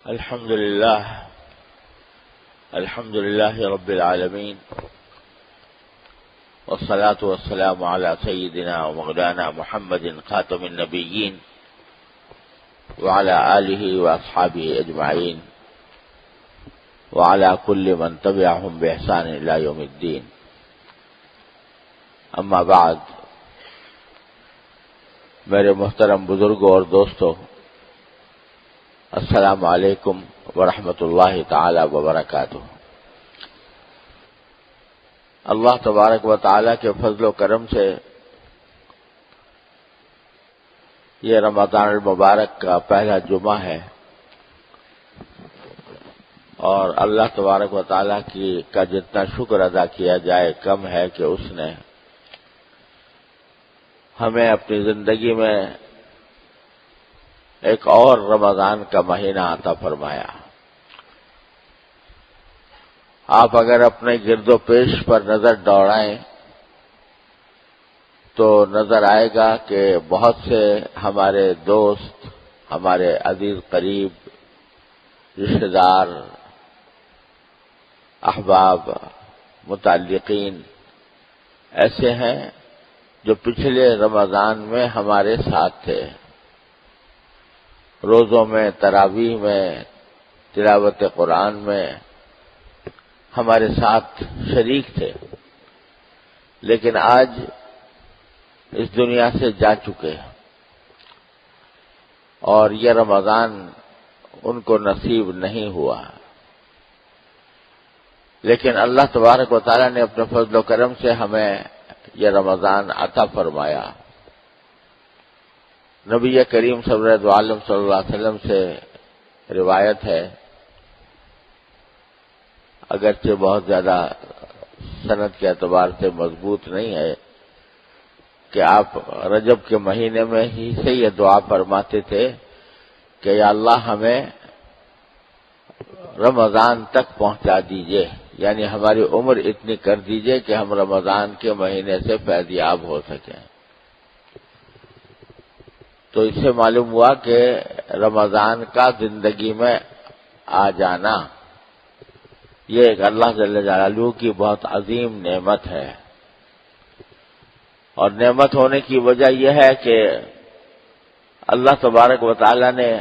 الحمد لله رب العالمين، والصلاة والسلام على سيدنا ومولانا محمد خاتم النبيين وعلى آله وأصحابه أجمعين وعلى كل من تبعهم بإحسان إلى يوم الدين. اما بعد، میرے محترم بزرگوں اور دوستوں، السلام علیکم ورحمۃ اللہ تعالی وبرکاتہ۔ اللہ تبارک و تعالی کے فضل و کرم سے یہ رمضان المبارک کا پہلا جمعہ ہے، اور اللہ تبارک و تعالی کا جتنا شکر ادا کیا جائے کم ہے کہ اس نے ہمیں اپنی زندگی میں ایک اور رمضان کا مہینہ عطا فرمایا۔ آپ اگر اپنے گرد و پیش پر نظر دوڑائیں تو نظر آئے گا کہ بہت سے ہمارے دوست، ہمارے عزیز قریب، رشتہ دار، احباب، متعلقین ایسے ہیں جو پچھلے رمضان میں ہمارے ساتھ تھے، روزوں میں، تراویح میں، تلاوت قرآن میں ہمارے ساتھ شریک تھے، لیکن آج اس دنیا سے جا چکے اور یہ رمضان ان کو نصیب نہیں ہوا۔ لیکن اللہ تبارک و تعالیٰ نے اپنے فضل و کرم سے ہمیں یہ رمضان عطا فرمایا۔ نبی کریم صلی اللہ علیہ وسلم سے روایت ہے، اگرچہ بہت زیادہ سند کے اعتبار سے مضبوط نہیں ہے، کہ آپ رجب کے مہینے میں ہی سے یہ دعا فرماتے تھے کہ یا اللہ ہمیں رمضان تک پہنچا دیجئے، یعنی ہماری عمر اتنی کر دیجئے کہ ہم رمضان کے مہینے سے فیض یاب ہو سکیں۔ تو اس سے معلوم ہوا کہ رمضان کا زندگی میں آ جانا یہ ایک اللہ جل جلالہ کی بہت عظیم نعمت ہے، اور نعمت ہونے کی وجہ یہ ہے کہ اللہ تبارک و تعالی نے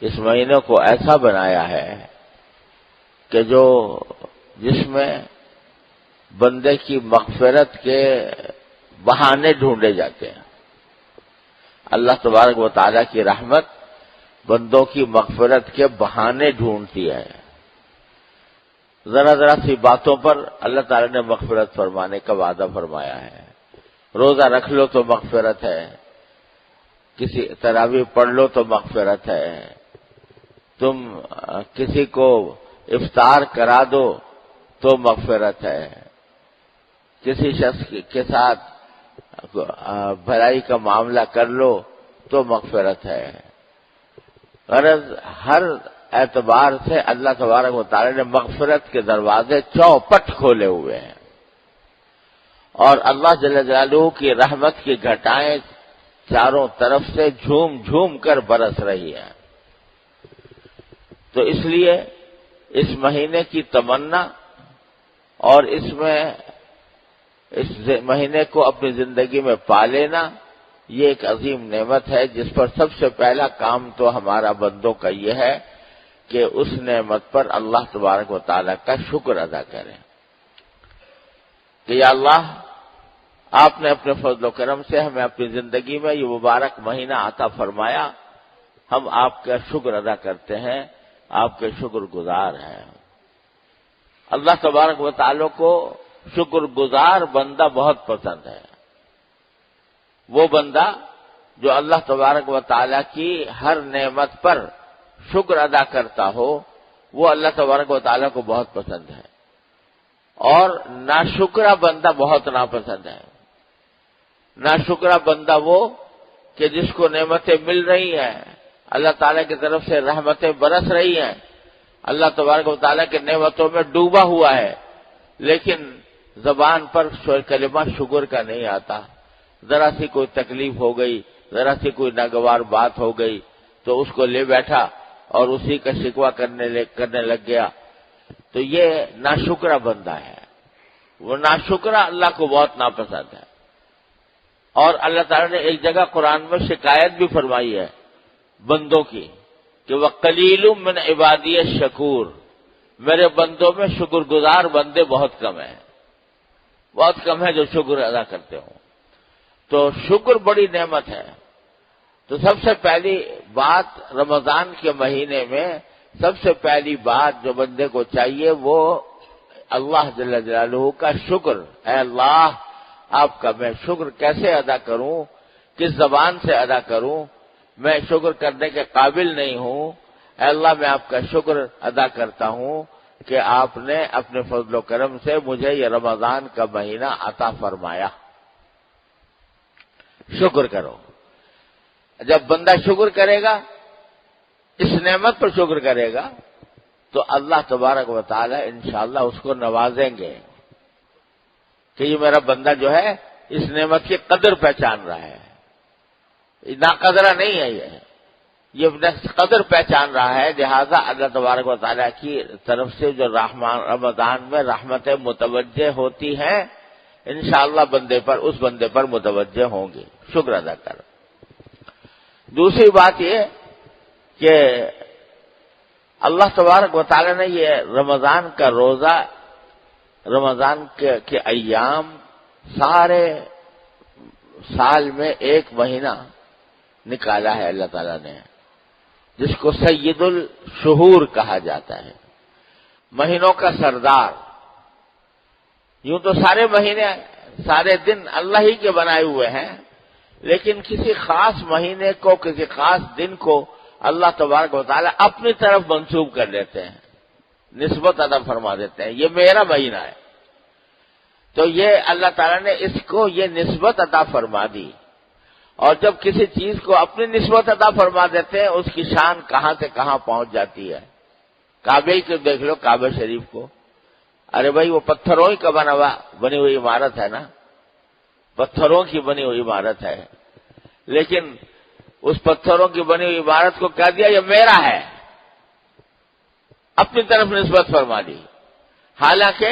اس مہینے کو ایسا بنایا ہے کہ جس میں بندے کی مغفرت کے بہانے ڈھونڈے جاتے ہیں۔ اللہ تبارک و تعالیٰ کی رحمت بندوں کی مغفرت کے بہانے ڈھونڈتی ہے۔ ذرا ذرا سی باتوں پر اللہ تعالیٰ نے مغفرت فرمانے کا وعدہ فرمایا ہے۔ روزہ رکھ لو تو مغفرت ہے، کسی تراویح پڑھ لو تو مغفرت ہے، تم کسی کو افطار کرا دو تو مغفرت ہے، کسی شخص کے ساتھ بھلائی کا معاملہ کر لو تو مغفرت ہے۔ غرض ہر اعتبار سے اللہ تبارک و تعالی نے مغفرت کے دروازے چوپٹ کھولے ہوئے ہیں، اور اللہ جل جلالہ کی رحمت کی گھٹائیں چاروں طرف سے جھوم جھوم کر برس رہی ہیں۔ تو اس لیے اس مہینے کی تمنا اور اس مہینے کو اپنی زندگی میں پا لینا یہ ایک عظیم نعمت ہے، جس پر سب سے پہلا کام تو ہمارا بندوں کا یہ ہے کہ اس نعمت پر اللہ تبارک و تعالیٰ کا شکر ادا کریں کہ یا اللہ آپ نے اپنے فضل و کرم سے ہمیں اپنی زندگی میں یہ مبارک مہینہ عطا فرمایا، ہم آپ کا شکر ادا کرتے ہیں، آپ کے شکر گزار ہیں۔ اللہ تبارک و تعالیٰ کو شکر گزار بندہ بہت پسند ہے۔ وہ بندہ جو اللہ تبارک و تعالیٰ کی ہر نعمت پر شکر ادا کرتا ہو، وہ اللہ تبارک و تعالیٰ کو بہت پسند ہے، اور ناشکرا بندہ بہت ناپسند ہے۔ ناشکرا بندہ وہ کہ جس کو نعمتیں مل رہی ہیں، اللہ تعالیٰ کی طرف سے رحمتیں برس رہی ہیں، اللہ تبارک و تعالیٰ کی نعمتوں میں ڈوبا ہوا ہے، لیکن زبان پر کلمہ شکر کا نہیں آتا۔ ذرا سی کوئی تکلیف ہو گئی، ذرا سی کوئی ناگوار بات ہو گئی تو اس کو لے بیٹھا اور اسی کا شکوہ کرنے لگ گیا تو یہ ناشکرا بندہ ہے. وہ ناشکرا اللہ کو بہت ناپسند ہے. اور اللہ تعالیٰ نے ایک جگہ قرآن میں شکایت بھی فرمائی ہے بندوں کی کہ وَقَلِيلٌ مِّنْ عِبَادِيَ الشَّكُورُ، میرے بندوں میں شکر گزار بندے بہت کم ہیں، بہت کم ہیں جو شکر ادا کرتے ہوں. تو شکر بڑی نعمت ہے. تو سب سے پہلی بات رمضان کے مہینے میں سب سے پہلی بات جو بندے کو چاہیے وہ اللہ جل جلالہ کا شکر. اے اللہ آپ کا میں شکر کیسے ادا کروں، کس زبان سے ادا کروں، میں شکر کرنے کے قابل نہیں ہوں. اے اللہ میں آپ کا شکر ادا کرتا ہوں کہ آپ نے اپنے فضل و کرم سے مجھے یہ رمضان کا مہینہ عطا فرمایا. شکر کرو. جب بندہ شکر کرے گا، اس نعمت پر شکر کرے گا تو اللہ تبارک و تعالی انشاءاللہ اس کو نوازیں گے کہ یہ میرا بندہ جو ہے اس نعمت کی قدر پہچان رہا ہے، ناقدرہ نہیں ہے، یہ قدر پہچان رہا ہے. لہذا اللہ تبارک و تعالیٰ کی طرف سے جو رمضان میں رحمتیں متوجہ ہوتی ہیں انشاءاللہ اس بندے پر متوجہ ہوں گے. شکر ادا کر. دوسری بات یہ کہ اللہ تبارک و تعالیٰ نے یہ رمضان کا روزہ، رمضان کے ایام سارے سال میں ایک مہینہ نکالا ہے اللہ تعالیٰ نے، جس کو سید الشہور کہا جاتا ہے، مہینوں کا سردار. یوں تو سارے مہینے سارے دن اللہ ہی کے بنائے ہوئے ہیں، لیکن کسی خاص مہینے کو، کسی خاص دن کو اللہ تبارک و تعالیٰ اپنی طرف منسوب کر لیتے ہیں، نسبت عطا فرما دیتے ہیں، یہ میرا مہینہ ہے. تو یہ اللہ تعالیٰ نے اس کو یہ نسبت عطا فرما دی. اور جب کسی چیز کو اپنی نسبت عطا فرما دیتے ہیں اس کی شان کہاں سے کہاں پہنچ جاتی ہے. کعبے کو دیکھ لو، کعبہ شریف کو، ارے بھائی وہ پتھروں ہی کا بنی ہوئی عمارت ہے نا، پتھروں کی بنی ہوئی عمارت ہے، لیکن اس پتھروں کی بنی ہوئی عمارت کو کہہ دیا یہ میرا ہے، اپنی طرف نسبت فرما دی. حالانکہ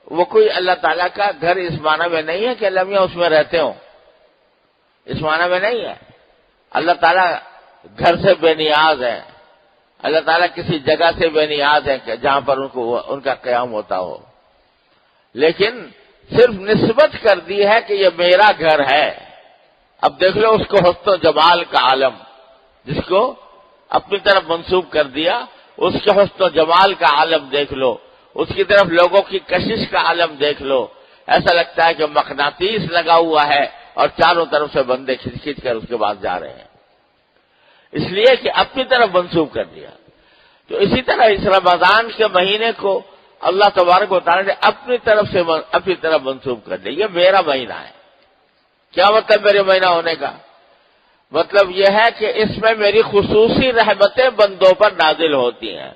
وہ کوئی اللہ تعالیٰ کا گھر اس معنی میں نہیں ہے کہ اللہ میاں اس میں رہتے ہوں، اس معنی میں نہیں ہے. اللہ تعالیٰ گھر سے بے نیاز ہے، اللہ تعالیٰ کسی جگہ سے بے نیاز ہے کہ جہاں پر ان کا قیام ہوتا ہو، لیکن صرف نسبت کر دی ہے کہ یہ میرا گھر ہے. اب دیکھ لو اس کو حسن و جمال کا عالم، جس کو اپنی طرف منسوب کر دیا، اس کے حسن و جمال کا عالم دیکھ لو، اس کی طرف لوگوں کی کشش کا عالم دیکھ لو. ایسا لگتا ہے کہ مقناطیس لگا ہوا ہے اور چاروں طرف سے بندے کھینچ کھینچ کر اس کے بعد جا رہے ہیں، اس لیے کہ اپنی طرف منسوب کر دیا. تو اسی طرح اس رمضان کے مہینے کو اللہ تبارک و تعالیٰ نے اپنی طرف منسوب کر دیا، یہ میرا مہینہ ہے. کیا مطلب میرے مہینہ ہونے کا؟ مطلب یہ ہے کہ اس میں میری خصوصی رحمتیں بندوں پر نازل ہوتی ہیں،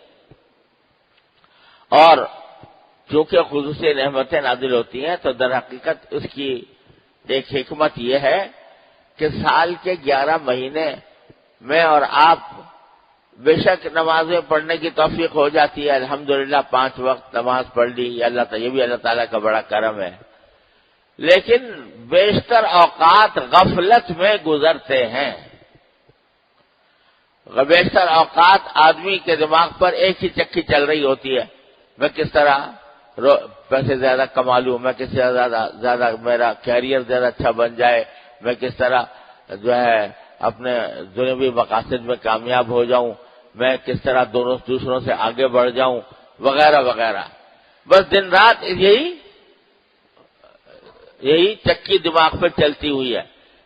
اور چونکہ خصوصی رحمتیں نازل ہوتی ہیں تو در حقیقت اس کی ایک حکمت یہ ہے کہ سال کے 11 مہینے میں اور آپ بے شک نمازیں پڑھنے کی توفیق ہو جاتی ہے، الحمدللہ 5 وقت نماز پڑھ لی، یہ بھی اللہ تعالیٰ کا بڑا کرم ہے. لیکن بیشتر اوقات غفلت میں گزرتے ہیں. بیشتر اوقات آدمی کے دماغ پر ایک ہی چکی چل رہی ہوتی ہے، میں کس طرح پیسے زیادہ کما لوں، میں کس طرح زیادہ میرا کیریئر زیادہ اچھا بن جائے، میں کس طرح جو ہے اپنے دنیاوی مقاصد میں کامیاب ہو جاؤں، میں کس طرح دوسروں سے آگے بڑھ جاؤں، وغیرہ وغیرہ. بس دن رات یہی چکی دماغ پہ چلتی ہوئی ہے.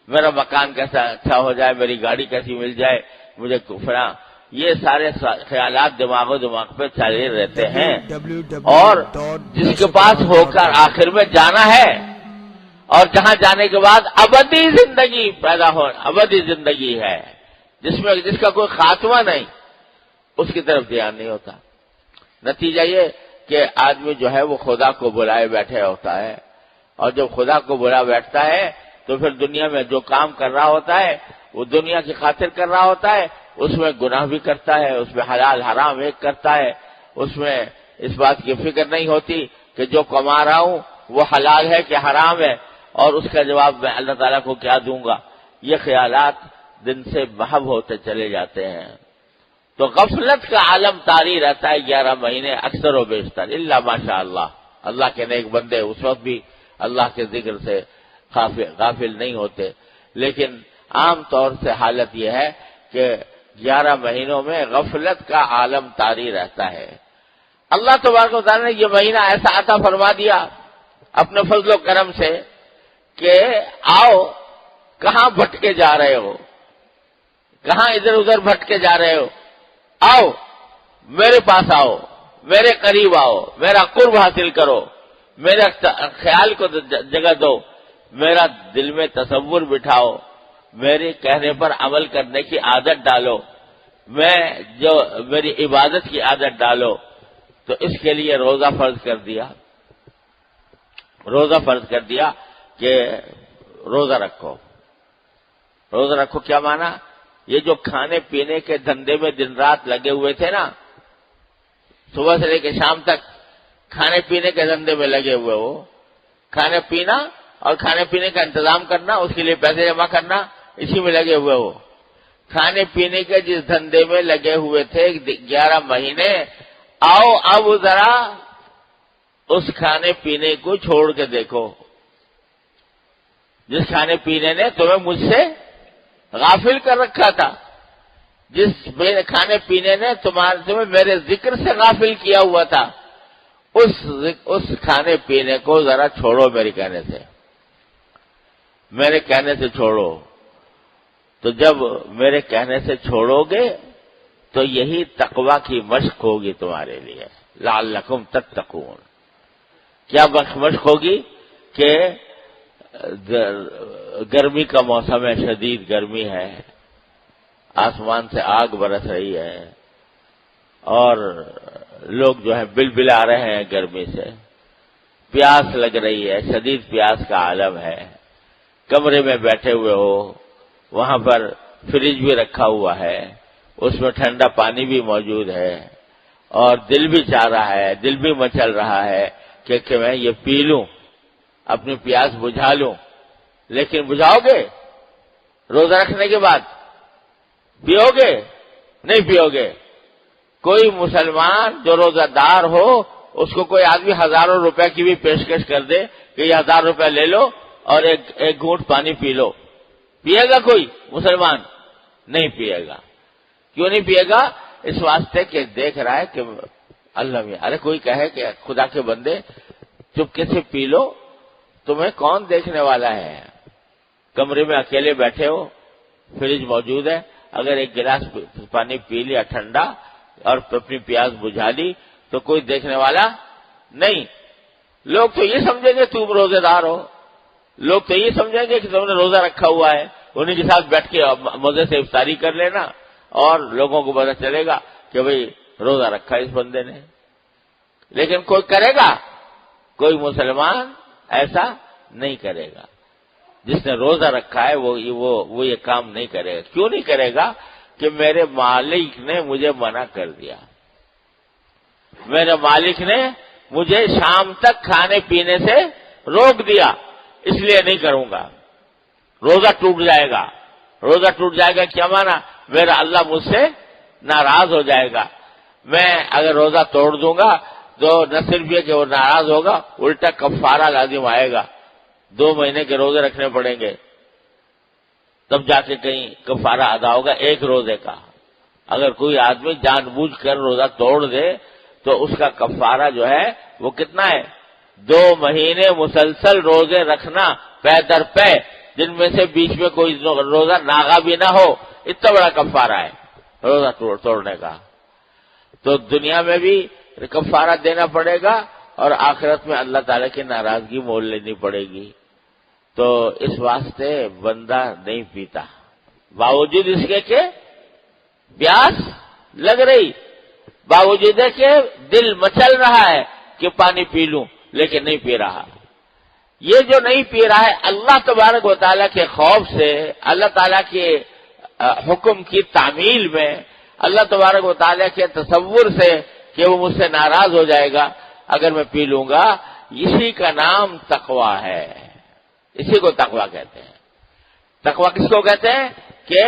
میرا مکان کیسا اچھا ہو جائے، میری گاڑی کیسی مل جائے، مجھے فلاں، یہ سارے خیالات دماغ پہ چلے رہتے ہیں. اور جس کے پاس ہو کر آخر میں جانا ہے، اور جہاں جانے کے بعد ابدی زندگی پیدا ہو، ابدی زندگی ہے جس کا کوئی خاتمہ نہیں، اس کی طرف دھیان نہیں ہوتا. نتیجہ یہ کہ آدمی جو ہے وہ خدا کو بلائے بیٹھے ہوتا ہے، اور جب خدا کو بلا بیٹھتا ہے تو پھر دنیا میں جو کام کر رہا ہوتا ہے وہ دنیا کی خاطر کر رہا ہوتا ہے، اس میں گناہ بھی کرتا ہے، اس میں حلال حرام ایک کرتا ہے، اس میں اس بات کی فکر نہیں ہوتی کہ جو کما رہا ہوں وہ حلال ہے کہ حرام ہے، اور اس کا جواب میں اللہ تعالیٰ کو کیا دوں گا۔ یہ خیالات دن سے محو ہوتے چلے جاتے ہیں، تو غفلت کا عالم طاری رہتا ہے 11 مہینے اکثر و بیشتر، الا ماشاء اللہ۔ اللہ کے نیک بندے اس وقت بھی اللہ کے ذکر سے غافل نہیں ہوتے، لیکن عام طور سے حالت یہ ہے کہ 11 مہینوں میں غفلت کا عالم طاری رہتا ہے۔ اللہ تبارک و تعالیٰ نے یہ مہینہ ایسا عطا فرما دیا اپنے فضل و کرم سے کہ آؤ، کہاں بھٹکے جا رہے ہو، کہاں ادھر ادھر بھٹکے جا رہے ہو، آؤ میرے پاس آؤ، میرے قریب آؤ، میرا قرب حاصل کرو، میرے خیال کو جگہ دو، میرا دل میں تصور بٹھاؤ، میرے کہنے پر عمل کرنے کی عادت ڈالو، میری عبادت کی عادت ڈالو۔ تو اس کے لیے روزہ فرض کر دیا کہ روزہ رکھو۔ روزہ رکھو کیا مانا؟ یہ جو کھانے پینے کے دھندے میں دن رات لگے ہوئے تھے نا، صبح سے لے کے شام تک کھانے پینے کے دھندے میں لگے ہوئے ہو، کھانے پینا اور کھانے پینے کا انتظام کرنا، اس کے لیے پیسے جمع کرنا، اسی میں لگے ہوئے ہو۔ کھانے پینے کے جس دھندے میں لگے ہوئے تھے 11 مہینے، آؤ اب ذرا اس کھانے پینے کو چھوڑ کے دیکھو جس کھانے پینے نے تمہیں مجھ سے غافل کر رکھا تھا، جس کھانے پینے نے تمہیں میرے ذکر سے غافل کیا ہوا تھا، اس کھانے پینے کو ذرا چھوڑو میرے کہنے سے چھوڑو۔ تو جب میرے کہنے سے چھوڑو گے تو یہی تقویٰ کی مشق ہوگی تمہارے لیے، لعلکم تتقون۔ کیا مشق ہوگی؟ کہ گرمی کا موسم ہے، شدید گرمی ہے، آسمان سے آگ برس رہی ہے، اور لوگ جو ہے بلبلا رہے ہیں گرمی سے، پیاس لگ رہی ہے، شدید پیاس کا عالم ہے، کمرے میں بیٹھے ہوئے ہو، وہاں پر فریج بھی رکھا ہوا ہے، اس میں ٹھنڈا پانی بھی موجود ہے، اور دل بھی چاہ رہا ہے، دل بھی مچل رہا ہے کہ میں یہ پی لوں، اپنی پیاس بجھا لوں، لیکن بجھاؤ گے؟ روزہ رکھنے کے بعد پیو گے؟ نہیں پیو گے۔ کوئی مسلمان جو روزہ دار ہو، اس کو کوئی آدمی ہزاروں روپے کی بھی پیشکش کر دے کہ یہ 1000 روپے لے لو اور ایک گھونٹ پانی پی لو، پیے گا کوئی مسلمان؟ نہیں پیے گا۔ کیوں نہیں پیے گا؟ اس واسطے کہ دیکھ رہا ہے کہ اللہ میں، ارے کوئی کہے کہ خدا کے بندے چپکے سے پی لو، تمہیں کون دیکھنے والا ہے؟ کمرے میں اکیلے بیٹھے ہو، فریج موجود ہے، اگر ایک گلاس پانی پی لیا ٹھنڈا اور اپنی پیاس بجھا لی تو کوئی دیکھنے والا نہیں۔ لوگ تو یہ سمجھیں گے تم روزے دار ہو، لوگ تو یہ سمجھیں گے کہ تم نے روزہ رکھا ہوا ہے، انہیں کے ساتھ بیٹھ کے مزے سے افطاری کر لینا، اور لوگوں کو پتہ چلے گا کہ بھئی روزہ رکھا اس بندے نے۔ لیکن کوئی کرے گا؟ کوئی مسلمان ایسا نہیں کرے گا۔ جس نے روزہ رکھا ہے وہ یہ کام نہیں کرے گا۔ کیوں نہیں کرے گا؟ کہ میرے مالک نے مجھے منع کر دیا، میرے مالک نے مجھے شام تک کھانے پینے سے روک دیا، اس لیے نہیں کروں گا۔ روزہ ٹوٹ جائے گا۔ روزہ ٹوٹ جائے گا کیا مانا؟ میرا اللہ مجھ سے ناراض ہو جائے گا۔ میں اگر روزہ توڑ دوں گا تو نہ صرف یہ کہ وہ ناراض ہوگا، الٹا کفارہ لازم آئے گا، 2 مہینے کے روزے رکھنے پڑیں گے، تب جا کے کہیں کفارہ ادا ہوگا 1 روزے کا۔ اگر کوئی آدمی جان بوجھ کر روزہ توڑ دے تو اس کا کفارہ جو ہے وہ کتنا ہے؟ 2 مہینے مسلسل روزے رکھنا پے در پے، جن میں سے بیچ میں کوئی روزہ ناغا بھی نہ ہو، اتنا بڑا کفارہ ہے روزہ توڑنے کا۔ تو دنیا میں بھی کفارہ دینا پڑے گا اور آخرت میں اللہ تعالیٰ کی ناراضگی مول لینی پڑے گی۔ تو اس واسطے بندہ نہیں پیتا، باوجود اس کے کہ پیاس لگ رہی، باوجود ہے کہ دل مچل رہا ہے کہ پانی پی لوں، لیکن نہیں پی رہا۔ یہ جو نہیں پی رہا ہے اللہ تبارک و تعالیٰ کے خوف سے، اللہ تعالیٰ کے حکم کی تعمیل میں اللہ تبارک و تعالیٰ کے تصور سے کہ وہ مجھ سے ناراض ہو جائے گا اگر میں پی لوں گا، اسی کا نام تقویٰ ہے، اسی کو تقویٰ کہتے ہیں۔ تقویٰ کس کو کہتے ہیں؟ کہ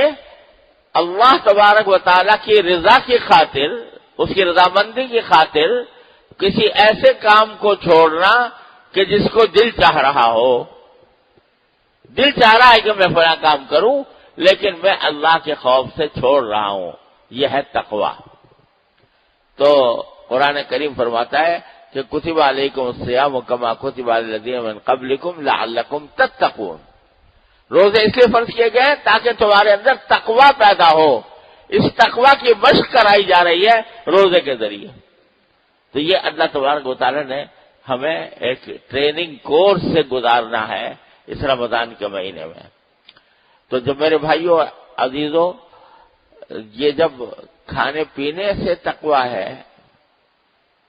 اللہ تبارک و تعالیٰ کی رضا کی خاطر، اس کی رضامندی کی خاطر کسی ایسے کام کو چھوڑنا کہ جس کو دل چاہ رہا ہو، دل چاہ رہا ہے کہ میں فلاں کام کروں لیکن میں اللہ کے خوف سے چھوڑ رہا ہوں، یہ ہے تقویٰ۔ تو قرآن کریم فرماتا ہے کہ کتب علیکم الصیام کما کتب علی الذین من قبلکم لعلکم تتقون، روزے اس لیے فرض کیے گئے تاکہ تمہارے اندر تقویٰ پیدا ہو۔ اس تقویٰ کی مشق کرائی جا رہی ہے روزے کے ذریعے۔ تو یہ اللہ تبارک و تعالیٰ نے ہمیں ایک ٹریننگ کورس سے گزارنا ہے اس رمضان کے مہینے میں۔ تو جو میرے بھائیوں عزیزوں، یہ جب کھانے پینے سے تقویٰ ہے،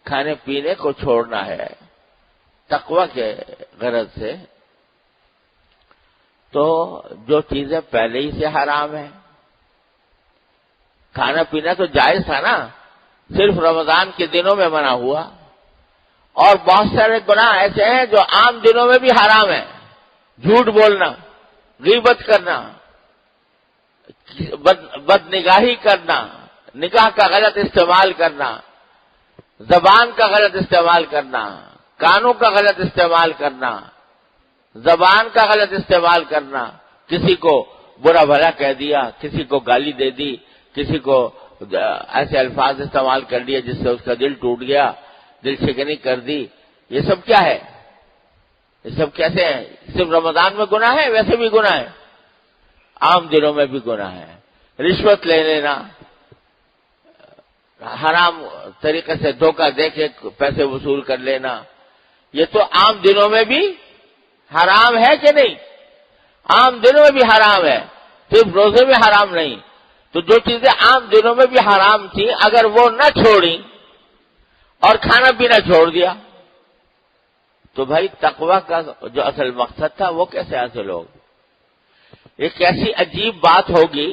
کھانے پینے کو چھوڑنا ہے تقویٰ کے غرض سے، تو جو چیزیں پہلے ہی سے حرام ہیں، کھانا پینا تو جائز تھا نا، صرف رمضان کے دنوں میں منع ہوا، اور بہت سارے گناہ ایسے ہیں جو عام دنوں میں بھی حرام ہیں، جھوٹ بولنا، غیبت کرنا، بد نگاہی کرنا، نگاہ کا غلط استعمال کرنا، زبان کا غلط استعمال کرنا، کانوں کا غلط استعمال کرنا، زبان کا غلط استعمال کرنا، کسی کو برا بھلا کہہ دیا، کسی کو گالی دے دی، کسی کو ایسے الفاظ استعمال کر لیا جس سے اس کا دل ٹوٹ گیا، دل شکنی کر دی، یہ سب کیا ہے؟ یہ سب کیسے ہیں؟ صرف رمضان میں گناہ ہے؟ ویسے بھی گناہ ہے، عام دنوں میں بھی گناہ ہے۔ رشوت لے لینا، حرام طریقے سے دھوکہ دے کے پیسے وصول کر لینا، یہ تو عام دنوں میں بھی حرام ہے کہ نہیں؟ عام دنوں میں بھی حرام ہے، صرف روزے میں حرام نہیں۔ تو جو چیزیں عام دنوں میں بھی حرام تھیں اگر وہ نہ چھوڑی اور کھانا پینا چھوڑ دیا تو بھائی تقویٰ کا جو اصل مقصد تھا وہ کیسے حاصل ہوگا؟ ایک ایسی عجیب بات ہوگی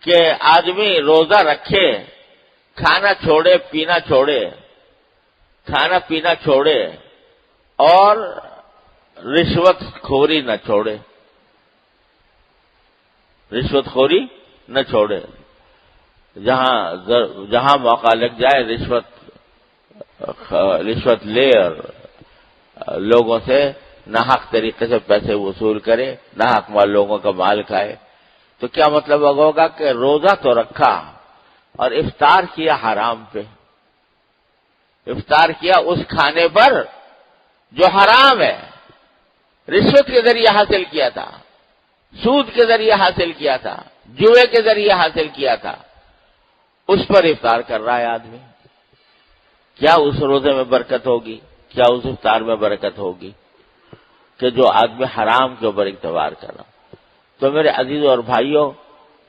کہ آدمی روزہ رکھے، کھانا چھوڑے، پینا چھوڑے، کھانا پینا چھوڑے اور رشوت خوری نہ چھوڑے، رشوت خوری نہ چھوڑے، جہاں موقع لگ جائے رشوت لے اور لوگوں سے ناحق طریقے سے پیسے وصول کرے، ناحق مال لوگوں کا مال کھائے، تو کیا مطلب ہوگا کہ روزہ تو رکھا اور افطار کیا حرام پہ، افطار کیا اس کھانے پر جو حرام ہے، رشوت کے ذریعے حاصل کیا تھا، سود کے ذریعے حاصل کیا تھا، جوئے کے ذریعے حاصل کیا تھا، اس پر افطار کر رہا ہے آدمی۔ کیا اس روزے میں برکت ہوگی؟ کیا اس افطار میں برکت ہوگی کہ جو آدمی حرام کے اوپر اقتدار کر رہا؟ تو میرے عزیزوں اور بھائیوں،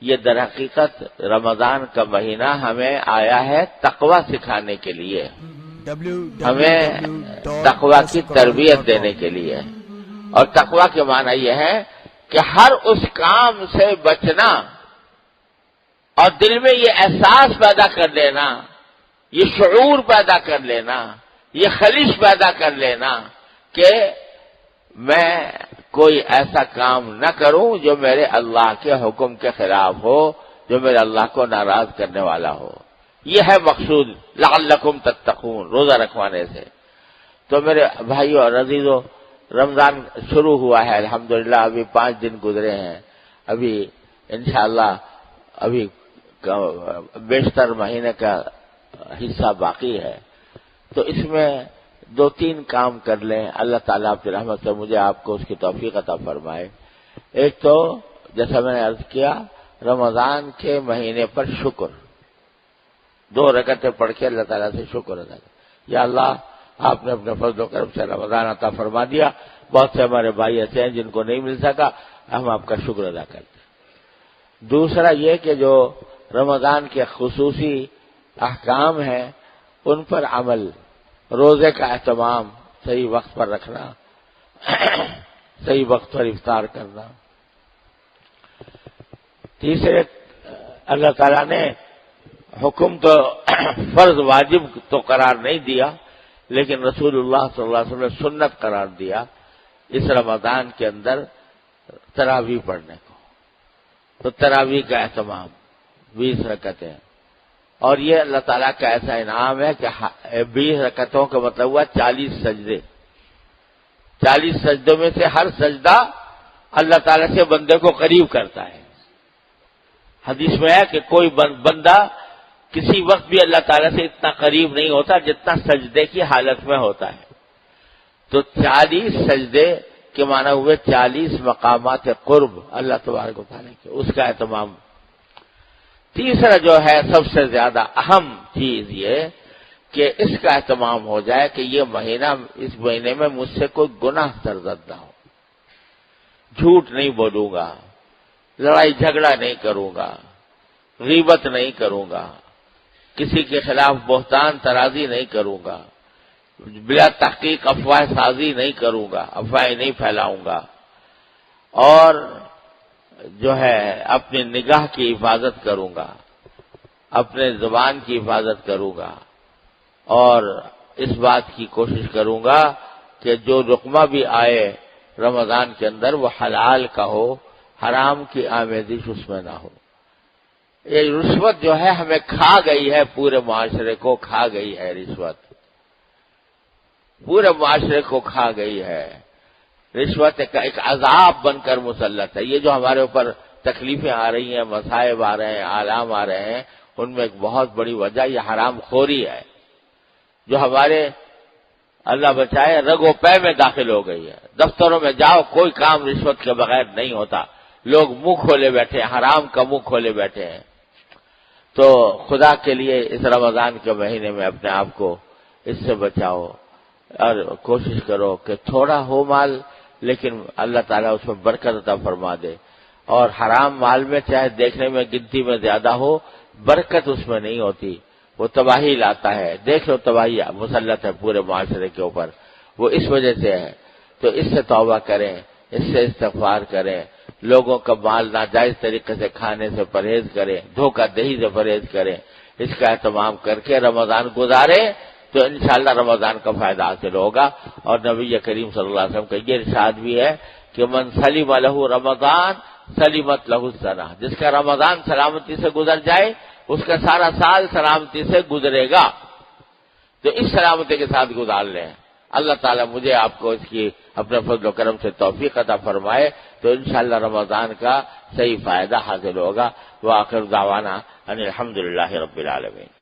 یہ در حقیقت رمضان کا مہینہ ہمیں آیا ہے تقویٰ سکھانے کے لیے، ہمیں تقویٰ کی تربیت دینے کے لیے۔ اور تقویٰ کے معنی یہ ہے کہ ہر اس کام سے بچنا اور دل میں یہ احساس پیدا کر لینا، یہ شعور پیدا کر لینا، یہ خلش پیدا کر لینا کہ میں کوئی ایسا کام نہ کروں جو میرے اللہ کے حکم کے خلاف ہو، جو میرے اللہ کو ناراض کرنے والا ہو۔ یہ ہے مقصود لعلکم تتقون، روزہ رکھوانے سے۔ تو میرے بھائیو اور عزیزو، رمضان شروع ہوا ہے الحمدللہ، ابھی 5 دن گزرے ہیں، ابھی انشاءاللہ ابھی بیشتر مہینے کا حصہ باقی ہے، تو اس میں 2-3 کام کر لیں، اللہ تعالیٰ اپنی رحمت سے مجھے آپ کو اس کی توفیق عطا فرمائے۔ ایک تو جیسا میں نے عرض کیا، رمضان کے مہینے پر شکر، 2 رکعتیں پڑھ کے اللہ تعالیٰ سے شکر ادا کریں، یا اللہ آپ نے اپنے فضل و کرم سے رمضان عطا فرما دیا، بہت سے ہمارے بھائی ایسے ہیں جن کو نہیں مل سکا، ہم آپ کا شکر ادا کرتے ہیں۔ دوسرا یہ کہ جو رمضان کے خصوصی احکام ہیں ان پر عمل، روزے کا اہتمام، صحیح وقت پر رکھنا، صحیح وقت پر افطار کرنا، تیسرے اللہ تعالیٰ نے حکم تو فرض واجب تو قرار نہیں دیا، لیکن رسول اللہ صلی اللہ علیہ وسلم نے سنت قرار دیا اس رمضان کے اندر تراویح پڑھنے کو۔ تو تراویح کا اہتمام 20 رکعتیں، اور یہ اللہ تعالیٰ کا ایسا انعام ہے کہ 20 رکعتوں کا مطلب ہوا 40 سجدے۔ 40 سجدوں میں سے ہر سجدہ اللہ تعالیٰ سے بندے کو قریب کرتا ہے۔ حدیث میں ہے کہ کوئی بندہ کسی وقت بھی اللہ تعالیٰ سے اتنا قریب نہیں ہوتا جتنا سجدے کی حالت میں ہوتا ہے۔ تو 40 سجدے کے معنی ہوئے 40 مقامات قرب اللہ تبارک و تعالیٰ کے، اس کا اہتمام۔ تیسرا جو ہے سب سے زیادہ اہم چیز یہ کہ اس کا اہتمام ہو جائے کہ یہ مہینہ، اس مہینے میں مجھ سے کوئی گناہ سرزد نہ ہو، جھوٹ نہیں بولوں گا، لڑائی جھگڑا نہیں کروں گا، غیبت نہیں کروں گا، کسی کے خلاف بہتان ترازی نہیں کروں گا، بلا تحقیق افواہ سازی نہیں کروں گا، افواہیں نہیں پھیلاؤں گا، اور جو ہے اپنی نگاہ کی حفاظت کروں گا، اپنے زبان کی حفاظت کروں گا، اور اس بات کی کوشش کروں گا کہ جو لقمہ بھی آئے رمضان کے اندر وہ حلال کا ہو، حرام کی آمیزش اس میں نہ ہو۔ یہ رشوت جو ہے ہمیں کھا گئی ہے، پورے معاشرے کو کھا گئی ہے رشوت، پورے معاشرے کو کھا گئی ہے رشوت، ایک عذاب بن کر مسلط ہے۔ یہ جو ہمارے اوپر تکلیفیں آ رہی ہیں، مصائب آ رہے ہیں، آلام آ رہے ہیں، ان میں ایک بہت بڑی وجہ یہ حرام خوری ہے جو ہمارے اللہ بچائے رگ و پے میں داخل ہو گئی ہے۔ دفتروں میں جاؤ، کوئی کام رشوت کے بغیر نہیں ہوتا، لوگ منہ کھولے بیٹھے ہیں، حرام کا منہ کھولے بیٹھے ہیں۔ تو خدا کے لیے اس رمضان کے مہینے میں اپنے آپ کو اس سے بچاؤ اور کوشش کرو کہ تھوڑا ہو مال لیکن اللہ تعالیٰ اس میں برکت عطا فرما دے، اور حرام مال میں چاہے دیکھنے میں گنتی میں زیادہ ہو، برکت اس میں نہیں ہوتی، وہ تباہی لاتا ہے۔ دیکھ لو تباہی مسلط ہے پورے معاشرے کے اوپر، وہ اس وجہ سے ہے۔ تو اس سے توبہ کریں، اس سے استغفار کریں، لوگوں کا مال ناجائز طریقے سے کھانے سے پرہیز کریں، دھوکہ دہی سے پرہیز کریں، اس کا اہتمام کر کے رمضان گزاریں تو انشاءاللہ رمضان کا فائدہ حاصل ہوگا۔ اور نبی کریم صلی اللہ علیہ وسلم کا یہ ارشاد بھی ہے کہ من سلم لہ رمضان سلمت لہ السنہ، جس کا رمضان سلامتی سے گزر جائے اس کا سارا سال سلامتی سے گزرے گا۔ تو اس سلامتی کے ساتھ گزار لیں۔ اللہ تعالیٰ مجھے آپ کو اس کی اپنے فضل و کرم سے توفیق عطا فرمائے تو انشاءاللہ رمضان کا صحیح فائدہ حاصل ہوگا۔ وآخر دعوانا ان الحمدللہ رب العالمین۔